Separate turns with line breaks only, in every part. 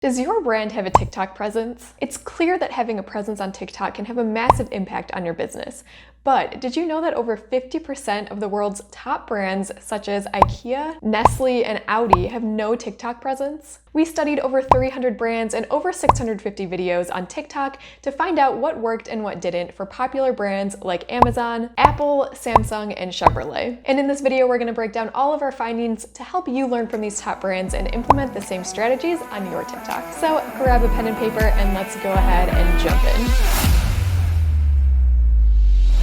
Does your brand have a TikTok presence? It's clear that having a presence on TikTok can have a massive impact on your business. But did you know that over 50% of the world's top brands, such as IKEA, Nestle, and Audi, have no TikTok presence? We studied over 300 brands and over 650 videos on TikTok to find out what worked and what didn't for popular brands like Amazon, Apple, Samsung, and Chevrolet. And in this video, we're going to break down all of our findings to help you learn from these top brands and implement the same strategies on your TikTok. So grab a pen and paper and let's go ahead and jump in.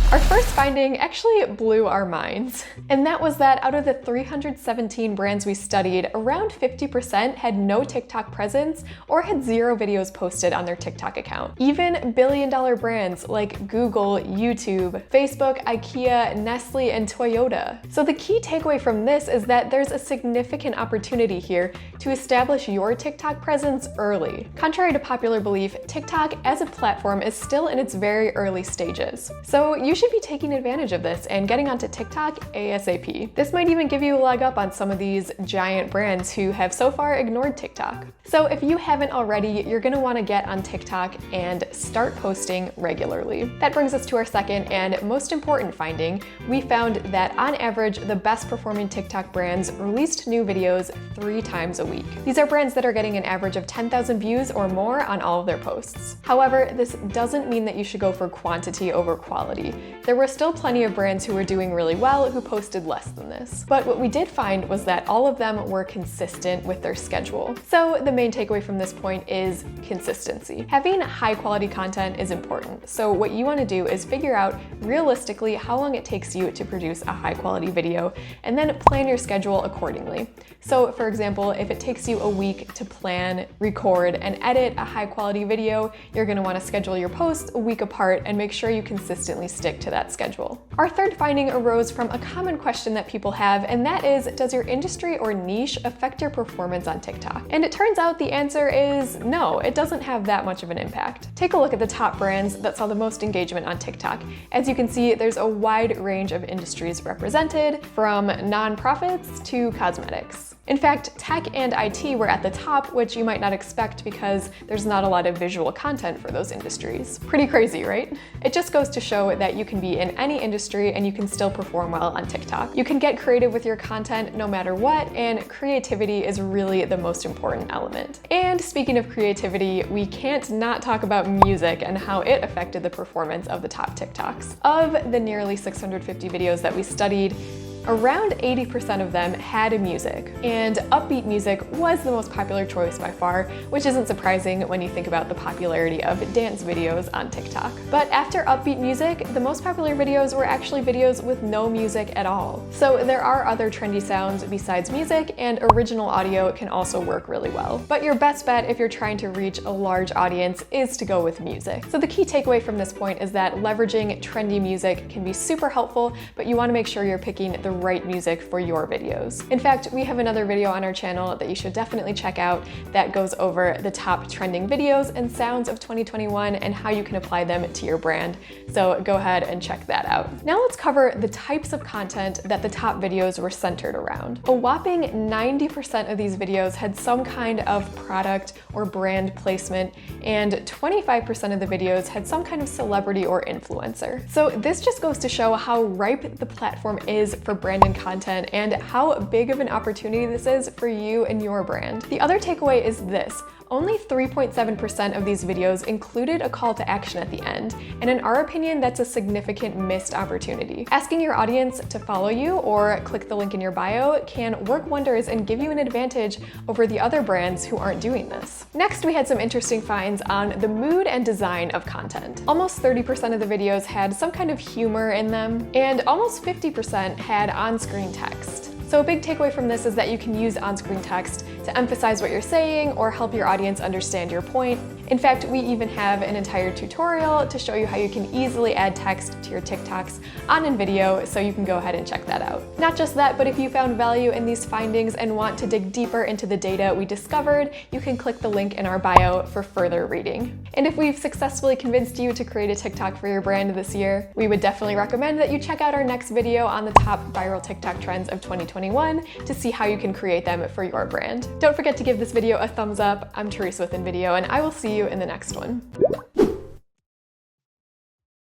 Our first finding actually blew our minds, and that was that out of the 317 brands we studied, around 50% had no TikTok presence or had zero videos posted on their TikTok account. Even billion-dollar brands like Google, YouTube, Facebook, IKEA, Nestle, and Toyota. So the key takeaway from this is that there's a significant opportunity here to establish your TikTok presence early. Contrary to popular belief, TikTok as a platform is still in its very early stages. So you should be taking advantage of this and getting onto TikTok ASAP. This might even give you a leg up on some of these giant brands who have so far ignored TikTok. So if you haven't already, you're gonna wanna get on TikTok and start posting regularly. That brings us to our second and most important finding. We found that on average, the best performing TikTok brands released new videos 3 times a week. These are brands that are getting an average of 10,000 views or more on all of their posts. However, this doesn't mean that you should go for quantity over quality. There were still plenty of brands who were doing really well who posted less than this. But what we did find was that all of them were consistent with their schedule. So the main takeaway from this point is consistency. Having high quality content is important. So what you want to do is figure out realistically how long it takes you to produce a high quality video and then plan your schedule accordingly. So for example, if it takes you a week to plan, record, and edit a high quality video, you're going to want to schedule your posts a week apart and make sure you consistently stick to that schedule. Our third finding arose from a common question that people have, and that is, does your industry or niche affect your performance on TikTok? And it turns out the answer is no, it doesn't have that much of an impact. Take a look at the top brands that saw the most engagement on TikTok. As you can see, there's a wide range of industries represented, from nonprofits to cosmetics. In fact, tech and IT were at the top, which you might not expect because there's not a lot of visual content for those industries. Pretty crazy, right? It just goes to show that you can be in any industry and you can still perform well on TikTok. You can get creative with your content no matter what, and creativity is really the most important element. And speaking of creativity, we can't not talk about music and how it affected the performance of the top TikToks. Of the nearly 650 videos that we studied, around 80% of them had music, and upbeat music was the most popular choice by far, which isn't surprising when you think about the popularity of dance videos on TikTok. But after upbeat music, the most popular videos were actually videos with no music at all. So there are other trendy sounds besides music, and original audio can also work really well. But your best bet if you're trying to reach a large audience is to go with music. So the key takeaway from this point is that leveraging trendy music can be super helpful, but you want to make sure you're picking the right music for your videos. In fact, we have another video on our channel that you should definitely check out that goes over the top trending videos and sounds of 2021 and how you can apply them to your brand. So go ahead and check that out. Now let's cover the types of content that the top videos were centered around. A whopping 90% of these videos had some kind of product or brand placement, and 25% of the videos had some kind of celebrity or influencer. So this just goes to show how ripe the platform is for branded content and how big of an opportunity this is for you and your brand. The other takeaway is this. Only 3.7% of these videos included a call to action at the end, and in our opinion, that's a significant missed opportunity. Asking your audience to follow you or click the link in your bio can work wonders and give you an advantage over the other brands who aren't doing this. Next, we had some interesting finds on the mood and design of content. Almost 30% of the videos had some kind of humor in them, and almost 50% had on-screen text. So a big takeaway from this is that you can use on-screen text to emphasize what you're saying or help your audience understand your point. In fact, we even have an entire tutorial to show you how you can easily add text to your TikToks on InVideo, so you can go ahead and check that out. Not just that, but if you found value in these findings and want to dig deeper into the data we discovered, you can click the link in our bio for further reading. And if we've successfully convinced you to create a TikTok for your brand this year, we would definitely recommend that you check out our next video on the top viral TikTok trends of 2021 to see how you can create them for your brand. Don't forget to give this video a thumbs up. I'm Teresa with InVideo, and I will see you in the next one.